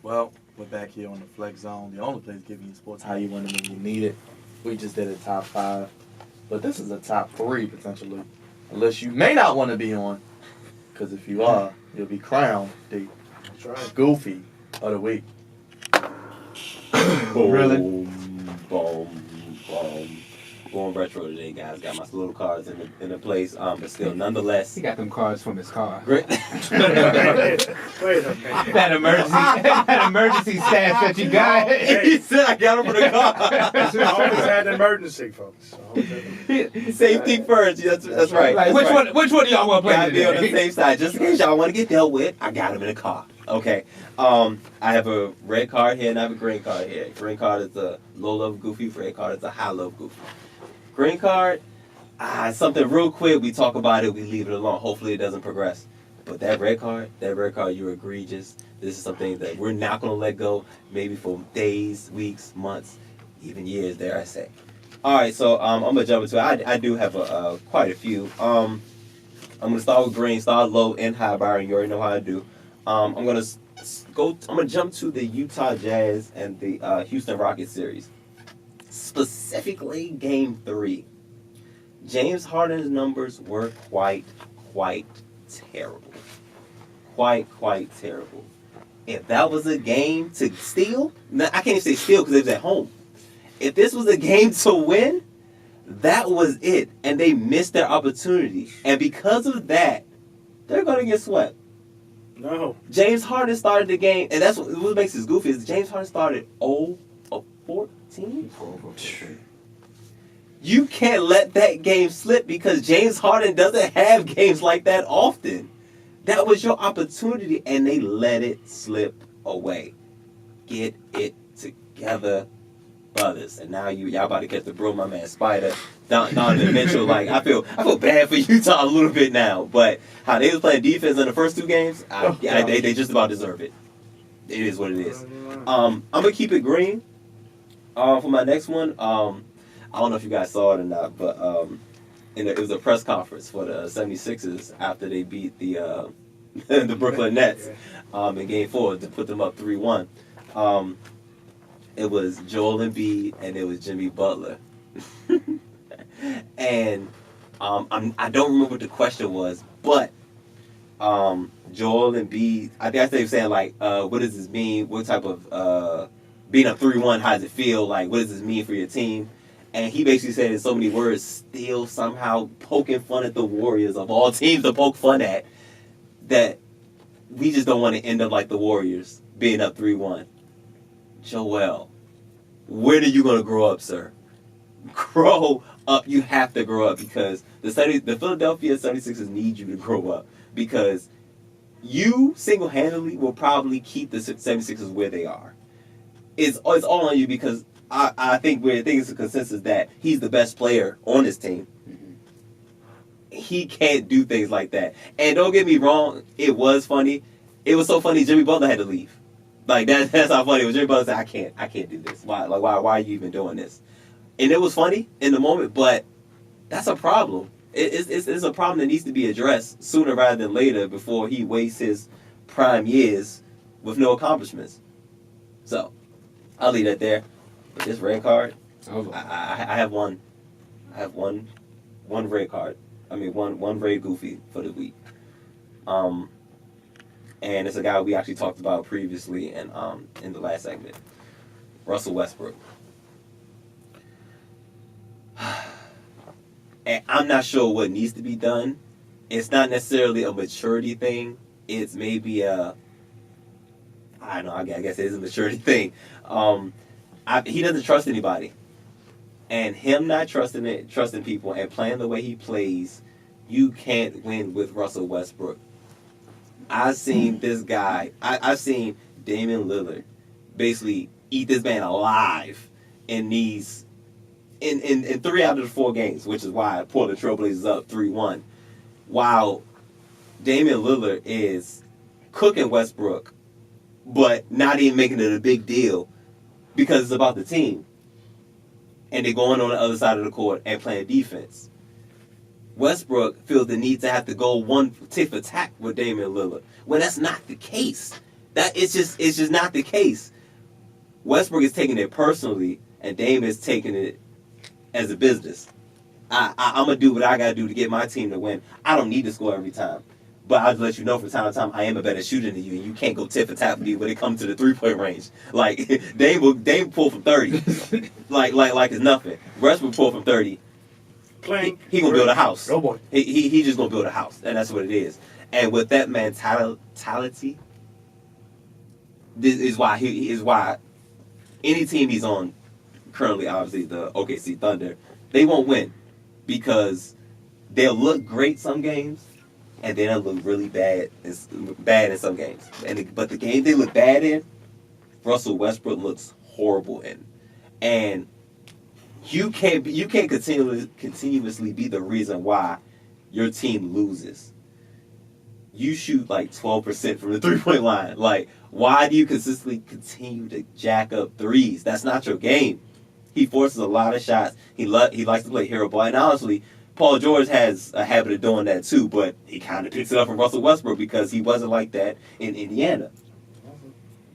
Well, we're back here on the Flex Zone, the only place giving you sports how you want it when you need it. We just did a top five, but this is a top three potentially, unless you may not want to be on, because if you are, you'll be crowned the That's right. Goofy of the week. Boom, Really? boom, boom. Going retro today, guys. Got my little cards in the place, but still, nonetheless. He got them cards from his car. Great. Wait a minute. That emergency stash that you got. He said I got him for the car. Always had an emergency, folks. Always had an Safety first. That's right. Like, That's right. which one do y'all want to play Gotta be on the today? safe side, just in case y'all want to get dealt with. I got him in the car. Okay. I have a red card here and I have a green card here. Green card is a low love Goofy. Red card is a high love Goofy. Green card, something real quick. We talk about it. We leave it alone. Hopefully it doesn't progress. But that red card, you're egregious. This is something that we're not gonna let go. Maybe for days, weeks, months, even years. Dare I say? All right. So I'm gonna jump into it. I do have quite a few. I'm gonna start with green. Start low and high. Byron, you already know how I do. I'm gonna jump to the Utah Jazz and the Houston Rockets series. Specifically, Game 3. James Harden's numbers were quite terrible. Quite terrible. If that was a game to steal, I can't even say steal because it was at home. If this was a game to win, that was it. And they missed their opportunity. And because of that, they're going to get swept. No. James Harden started the game, and that's what makes this goofy is James Harden started 0 of 14. You can't let that game slip because James Harden doesn't have games like that often. That was your opportunity, and they let it slip away. Get it together, brothers. And now y'all about to get the broom, my man Spider, Donovan Mitchell. Like I feel bad for Utah a little bit now, but how they was playing defense in the first two games, they just about deserve it. It is what it is. I'm gonna keep it green. For my next one, I don't know if you guys saw it or not, but it was a press conference for the 76ers after they beat the the Brooklyn Nets in Game 4 to put them up 3-1. It was Joel Embiid and it was Jimmy Butler. And I don't remember what the question was, but Joel Embiid, I think they were saying like, what does this mean? What type of being up 3-1, how does it feel? Like, what does this mean for your team? And he basically said in so many words, still somehow poking fun at the Warriors of all teams to poke fun at, that we just don't want to end up like the Warriors, being up 3-1. Joel, when are you going to grow up, sir? Grow up. You have to grow up because the Philadelphia 76ers need you to grow up because you single-handedly will probably keep the 76ers where they are. It's all on you because I think it's a consensus that he's the best player on his team. Mm-hmm. He can't do things like that. And don't get me wrong, it was funny. It was so funny Jimmy Butler had to leave. Like that's how funny it was. Jimmy Butler said, I can't do this. Why are you even doing this? And it was funny in the moment, but that's a problem. It's a problem that needs to be addressed sooner rather than later before he wastes his prime years with no accomplishments. So I'll leave that there. But this red card, I have one. I have one red card. I mean one red Goofy for the week. And it's a guy we actually talked about previously and in the last segment. Russell Westbrook. And I'm not sure what needs to be done. It's not necessarily a maturity thing. It's maybe I don't know. I guess it is a maturity thing. He doesn't trust anybody, and him not trusting people and playing the way he plays, you can't win with Russell Westbrook. I've seen this guy. I've seen Damian Lillard basically eat this man alive in 3 out of the 4 games, which is why Portland Trailblazers up 3-1. While Damian Lillard is cooking Westbrook, but not even making it a big deal because it's about the team. And they're going on the other side of the court and playing defense. Westbrook feels the need to have to go one tit for tat with Damian Lillard. Well, that's not the case. That it's just not the case. Westbrook is taking it personally, and Dame is taking it as a business. I'm gonna do what I gotta do to get my team to win. I don't need to score every time, but I'll just let you know from time to time I am a better shooter than you, and you can't go tip for tap with me when it comes to the 3-point range. Like Dame pull from 30, like it's nothing. Westbrook pull from 30. He gonna build a house. Oh boy. He just gonna build a house, and that's what it is. And with that mentality, this is why any team he's on currently, obviously the OKC Thunder, they won't win because they'll look great some games, and then they'll look really bad in some games. But the game they look bad in, Russell Westbrook looks horrible in, and you can't continuously be the reason why your team loses. You shoot like 12% from the 3-point line. Like, why do you consistently continue to jack up threes? That's not your game. He forces a lot of shots. He likes to play hero ball. And honestly, Paul George has a habit of doing that too, but he kind of picks it up from Russell Westbrook because he wasn't like that in Indiana.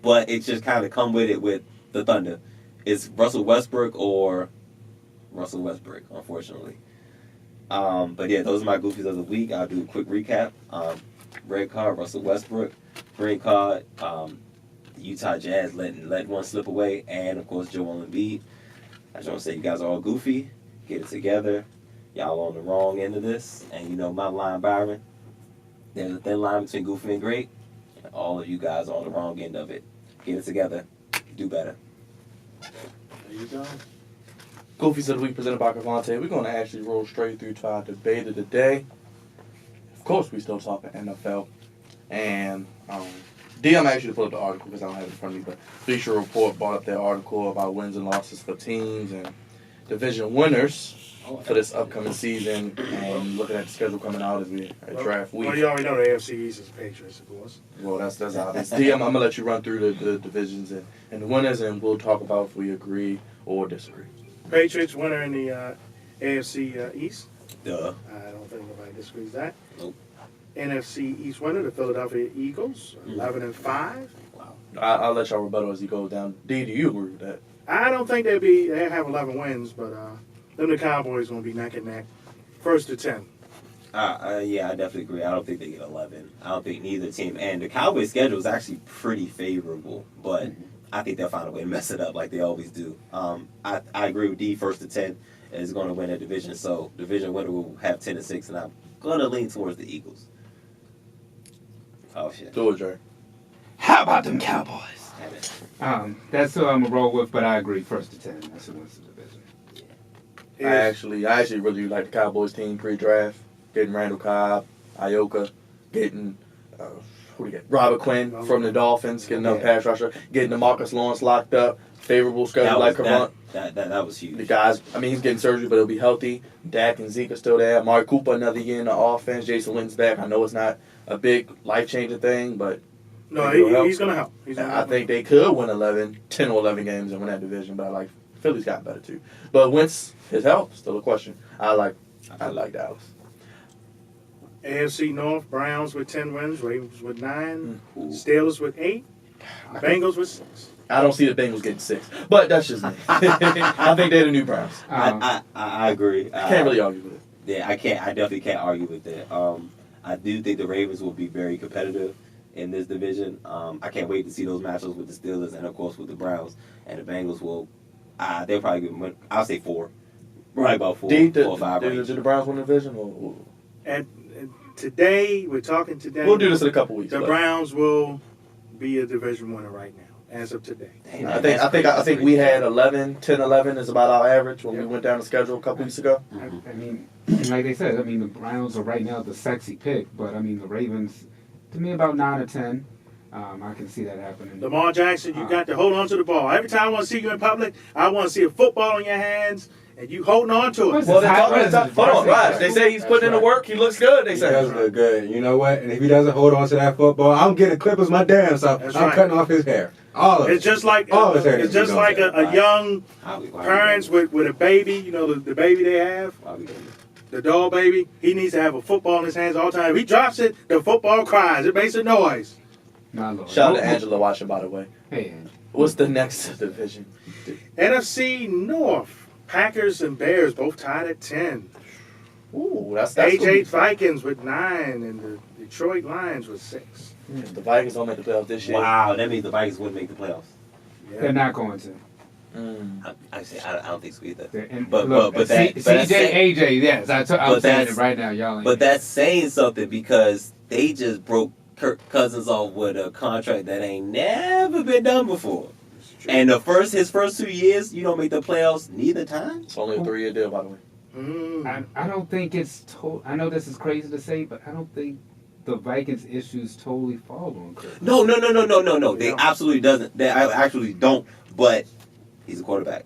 But it's just kind of come with it with the Thunder. It's Russell Westbrook or Russell Westbrook, unfortunately. But yeah, those are my goofies of the week. I'll do a quick recap. Red card, Russell Westbrook. Green card, the Utah Jazz letting one slip away. And, of course, Joel Embiid. I just want to say you guys are all goofy. Get it together. Y'all on the wrong end of this. And you know my line, Byron. There's a thin line between goofy and great. And all of you guys are on the wrong end of it. Get it together. Do better. There you go. Goofies of the Week presented by Cavante. We're going to actually roll straight through to our debate of the day. Of course, we still talking NFL. And D, I'm actually pull up the article because I don't have it in front of me, but Bleacher Report brought up their article about wins and losses for teams and division winners for this upcoming season. And looking at the schedule coming out as we draft week. Well, you already know the AFC East is the Patriots, of course. Well, that's obvious. D, I'm going to let you run through the divisions and the winners, and we'll talk about if we agree or disagree. Patriots winner in the AFC East. Duh. I don't think nobody disagrees with that. Nope. NFC East winner, the Philadelphia Eagles, 11-5. Wow. I'll let y'all rebuttal as he goes down. D, do you agree with that? I don't think they have 11 wins, but them the Cowboys gonna be neck and neck, 1st to 10. Yeah, I definitely agree. I don't think they get 11. I don't think neither team. And the Cowboys' schedule is actually pretty favorable, but I think they'll find a way to mess it up like they always do. I agree with D, 1st to 10 is going to win a division, so division winner will have 10-6, and I'm going to lean towards the Eagles. Oh, shit. Do it, Jerry. How about them Cowboys? Damn it. That's who I'm gonna roll with, but I agree. 1st to 10. That's who wins the division. I actually really like the Cowboys team pre-draft. Getting Randall Cobb, Ioka, getting who do you get? Robert Quinn from the Dolphins, getting another pass rusher, getting DeMarcus Lawrence locked up, favorable schedule like Cavant. That was huge. The guys, I mean, he's getting surgery, but he'll be healthy. Dak and Zeke are still there. Amari Cooper another year in the offense. Jason Witten's back. I know it's not a big life-changing thing, but No, he's gonna help. I think they could win 10 or 11 games and win that division, but I like Philly's got better too. But Wentz, his health, still a question. I like Dallas. AFC North, Browns with 10 wins, Ravens with 9, Ooh. Steelers with 8, Bengals with 6. I don't see the Bengals getting 6, but that's just me. I think they're the new Browns. I agree. I can't really argue with it. Yeah, I can't. I definitely can't argue with that. I do think the Ravens will be very competitive in this division. I can't wait to see those matchups with the Steelers and of course with the Browns. And the Bengals will. They'll probably win. I'll say 4. Right about 4 or 5 range. Did the Browns win the division? Or? And today, we're talking today. We'll do this in a couple weeks. The Browns will be a division winner right now, as of today. Dang, I think we had 10-11 is about our average when we went down the schedule a couple weeks ago. I mean, like they said, I mean, the Browns are right now the sexy pick, but I mean, the Ravens, to me, about 9 or 10. I can see that happening. Lamar Jackson, you got to hold on to the ball. Every time I want to see you in public, I want to see a football in your hands, and you holding on to it. Well, hold on, Raj. They say he's putting in the work. He looks good. They He say. does look good. You know what? And if he doesn't hold on to that football, I'm getting clippers my damn self. That's I'm right. cutting off his hair. All of it. It's just like All his hair it's just like a young parents with a baby. You know the baby they have, the doll baby. He needs to have a football in his hands all the time. If he drops it, the football cries. It makes a noise. My lord. Shout out to Angela watching, by the way. Hey, What's the next division? NFC North, Packers and Bears both tied at 10. Ooh, that's AJ Vikings with 9 and the Detroit Lions with 6. If the Vikings don't make the playoffs this year. Wow, that means the Vikings wouldn't make the playoffs. they're Yeah. not going to. I don't think so either. And But- look, but that- but CJ, that's- AJ, yes, I'm but saying that's- it right now, y'all. Ain't But that's saying something because they just broke Kirk Cousins off with a contract that ain't never been done before. And his first 2 years, you don't make the playoffs neither time. It's only a 3-year deal, by the way. I don't think it's. I know this is crazy to say, but I don't think the Vikings' issues totally fall on Kirk. No. They absolutely doesn't. They actually don't. But he's a quarterback.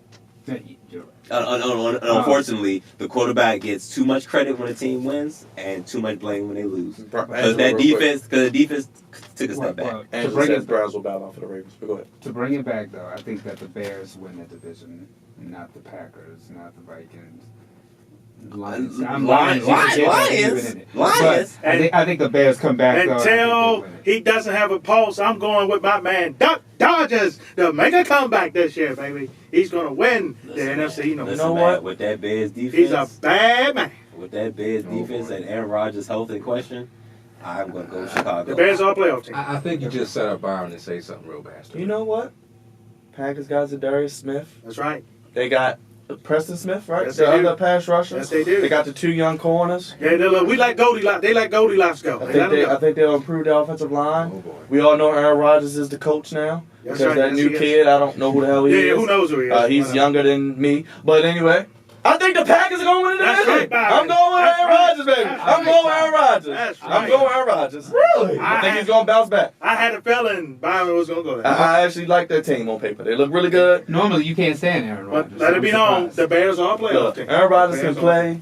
You're right. Unfortunately, the quarterback gets too much credit when a team wins and too much blame when they lose. Because the defense took a step back. Well, to Angela bring says it Browns will battle out for the Ravens. But go ahead. to bring it back though, I think that the Bears win the division, not the Packers, not the Vikings. Lions. I'm Lions. Lions. Lions. But I think the Bears come back though. Until he doesn't have a pulse, I'm going with my man, Dodgers, to make a comeback this year, baby. He's going to win the NFC North. Listen, know man, what? with that Bears defense, He's a bad man. with that Bears defense and Aaron Rodgers' health in question, I'm going to go with Chicago. The Bears are a playoff team. I think you just set up Byron to say something real bad. You know what? Packers got Darius Smith. That's right. They got Preston Smith, right? Yes, the they do. other pass rushers. Yes, they do. They got the 2 young corners. Yeah, we let Goldilocks. They let Goldilocks go. I think they'll improve the offensive line. Oh boy. We all know Aaron Rodgers is the coach now. That's Because right, that yes, new he is. kid, I don't know who the hell he Yeah, is. who knows who he is? He's younger than me. But anyway, I think the Packers are going to win the That's division. right, Byron. I'm going with That's Aaron right. Rodgers, baby. That's I'm right, going with Aaron Byron. Rodgers. That's I'm right. going with Aaron Rodgers. Really? I think he's going to bounce back. I had a feeling Byron was going to go there. I actually like their team on paper. They look really good. Normally you can't stand Aaron Rodgers. But let it be known, the Bears are a playoff Look, team. Aaron Rodgers Bears can are- play,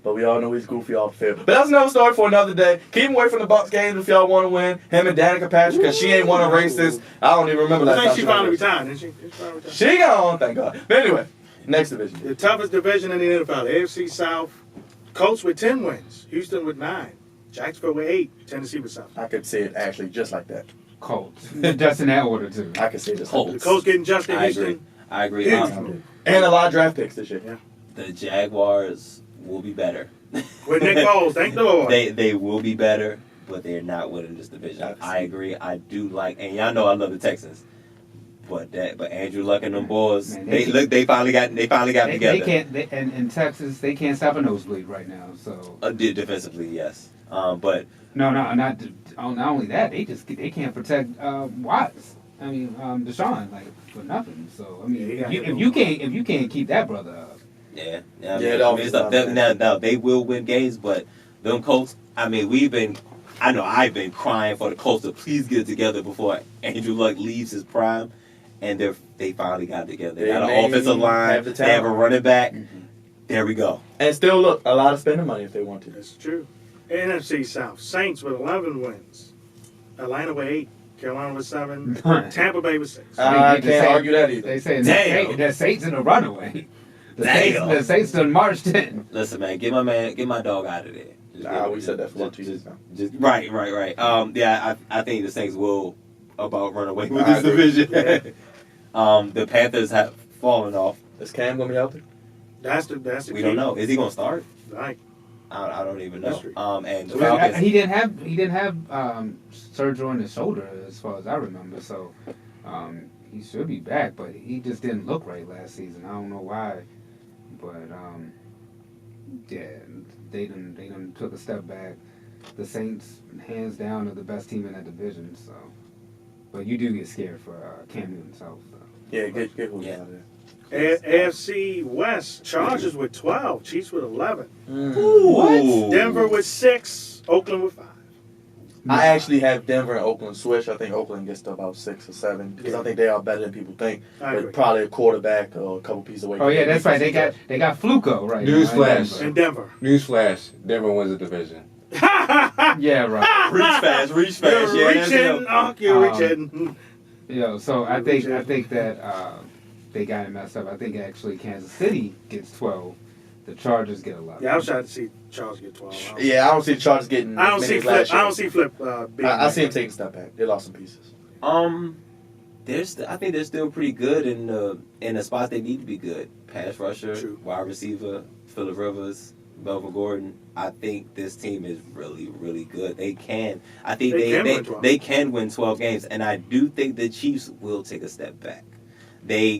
but we all know he's goofy off the field. But that's another story for another day. Keep him away from the Bucks games if y'all want to win. Him and Danica Patrick, because she ain't won a race since, I don't even remember I last think time she won a finally race. retired, didn't she? She finally retired. She gone, thank God. But anyway, next division. The toughest division in the NFL, the AFC South. Colts with 10 wins, Houston with 9, Jacksonville with 8, Tennessee with 7. I could see it actually just like that. Colts. Just in that order too. I could see it just Colts. like The Colts getting Justin I Houston. agree. I agree. Huge. that. And a lot of draft picks this year. The Jaguars will be better. With Nick Foles, thank the Lord. They will be better, but they're not winning this division. I agree. I do like, and y'all know I love the Texans. But Andrew Luck and them boys, Man, they finally got together. They can't. In Texas, they can't stop a nosebleed right now. So Defensively, yes. But not only that, they can't protect Watts. I mean Deshaun for nothing. So I mean, Yeah, if you can't keep that brother up. yeah, now they will win games, but them Colts. I mean, I've been crying for the Colts to please get it together before Andrew Luck leaves his prime, and they finally got it together. They got an offensive line. have the They have a talent. running back. There we go. And still look, a lot of spending money if they want to. That's true. NFC South, Saints with 11 wins, Atlanta with 8, Carolina with 7, Tampa Bay with 6. I can't argue that either. They say Damn. the Saints in a runaway. Damn. The Saints done marched in. Listen, man, get my dog out of there. We said that for about 2 years now. Right. I think the Saints will about run away with I this agree. division. The Panthers have fallen off. Is Cam going to be healthy? That's the We key. don't know. Is he going to start? Right. I don't even know. Mystery. And the Well, Falcons. He didn't have surgery on his shoulder as far as I remember. So he should be back, but he just didn't look right last season. I don't know why, but yeah, they done took a step back. The Saints, hands down, are the best team in that division. So, but you do get scared for Cam Newton himself. So. Yeah, get who's Yeah. out of there. AFC West, Chargers with 12, Chiefs with 11, What? Denver with 6, Oakland with 5. I actually have Denver and Oakland switch. I think Oakland gets to about 6 or 7 because I think they are better than people think. I agree. But probably a quarterback or a couple pieces away. Oh from yeah, their that's right. defense. They got Fluco right now. Newsflash. And Denver. Newsflash: Denver wins the division. Yeah, right. Reach fast. You're Yeah, that's reaching. it. Oh, you're Um, reaching. So I think that they got it messed up. I think actually Kansas City gets 12. the Chargers get 11. Yeah, I was trying to see Charles get 12. Yeah, I don't see the Chargers getting. I don't as see many as Flip. last year. I don't see Flip. Being I see him taking a step back. They lost some pieces. I think they're still pretty good in the spots they need to be good. Pass rusher, True. wide receiver, Phillip Rivers, Melvin Gordon. I think this team is really, really good. They can. I think they can win 12 games, and I do think the Chiefs will take a step back. They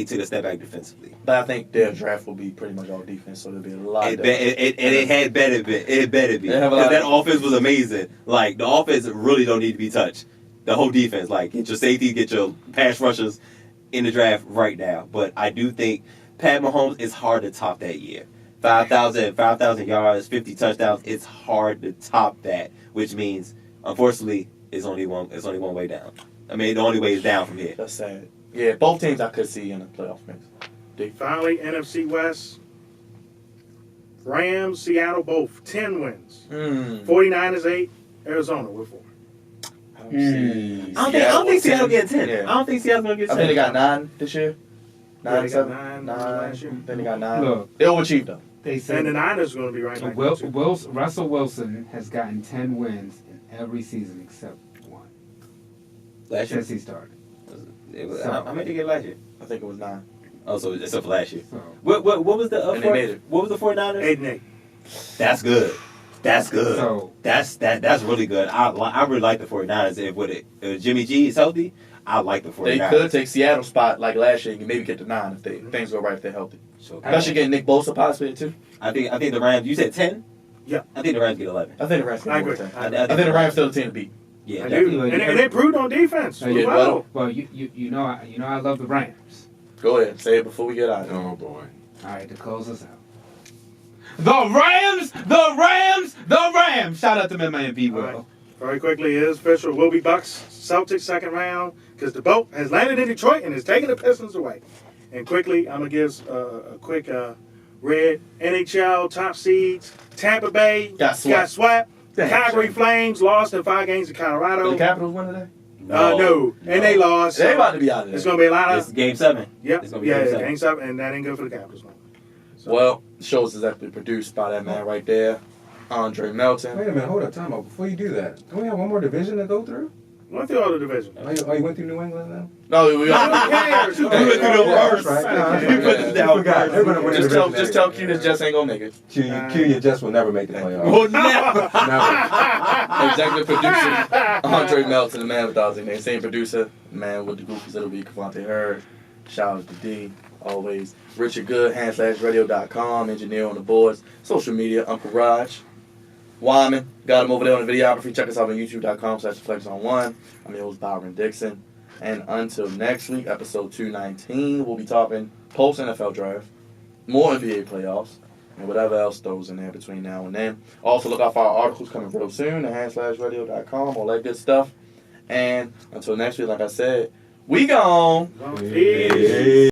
took a step back defensively. But I think their draft will be pretty much all defense, so there'll be a lot of It better be. They have a lot Because that of- offense was amazing. Like, the offense really don't need to be touched. The whole defense, like, get your safeties, get your pass rushers in the draft right now. But I do think Pat Mahomes is hard to top that year. 5,000 yards, 50 touchdowns. It's hard to top that, which means, unfortunately, it's only one way down. I mean, the only way is down from here. That's sad. Yeah, both teams I could see in the playoff mix. Finally, NFC West. Rams, Seattle, both 10 wins. 49ers 8, Arizona with 4. I don't think Seattle get 10. Yeah. I don't think Seattle's going to get 10. I think they got 9 this year. Yeah, 9, they got 7, 9 9. last year. Then they got 9. Look. They overachieved though. They And said the Niners are going to be right so back. there, too. Russell Wilson has gotten 10 wins in every season except one Last year? since he started. How many did they get last year? I think it was 9. Oh, so except for last year. So What was the And they made it. what was the 49ers? 8 and 8. That's good. That's good. So- that's really good. I really like the 49ers. If Jimmy G is healthy, I like the 49ers. They could take Seattle's spot like last year and maybe get to 9 if things go right if they're healthy. So, Especially getting Nick Bosa possibly too. I think the Rams. You said 10. Yeah. I think the Rams get 11. I think the Rams I get more agree. than 10. I think the Rams still the team to beat. Yeah, I definitely. do. And they improved on defense. So, as yeah, well. well, you know I love the Rams. Go ahead, say it before we get out of here. Oh boy. All right, to close us out. The Rams, the Rams, the Rams. Shout out to my man B. Will. All right. Very quickly, it is official. Will be Bucks, Celtics second round, because the boat has landed in Detroit and is taking the Pistons away. And quickly, I'm going to give a quick red NHL top seeds. Tampa Bay Got swept. Damn, Calgary shame. Flames lost in 5 games to Colorado. Did the Capitals win today? No. And they lost. They about to be out of It's there. going to be a lot It's of. game 7. Yep. It's gonna be Yeah, game 7. game 7, and that ain't good for the Capitals. No. So, Well, the show's exactly produced by that man right there, Andre Melton. Wait a minute, hold up, time out. Before you do that, don't we have one more division to go through? went through all the divisions. Oh, you went through New England now? No, we Who cares? Who We went through the cares? worst. That's right. No, You put this down I forgot. first. They're gonna win the Just division tell anyway. Q that Jess ain't gonna make it. Q, your Jets will never make the playoffs. Well, never. Never. Executive producer Andre Melton, the man with all his name. Same producer, the man with the goofies it'll be Cavante Hurd. Shout out to D, always. Richard Good, hand/radio.com, engineer on the boards. Social media, Uncle Raj. Wyman, got him over there on the videography. Check us out on youtube.com/FlexOn1. I'm your host, Byron Dixon. And until next week, episode 219, we'll be talking post-NFL draft, more NBA playoffs, and whatever else throws in there between now and then. Also, look out for our articles coming real soon at hand/radio.com, all that good stuff. And until next week, like I said, we gone. Peace.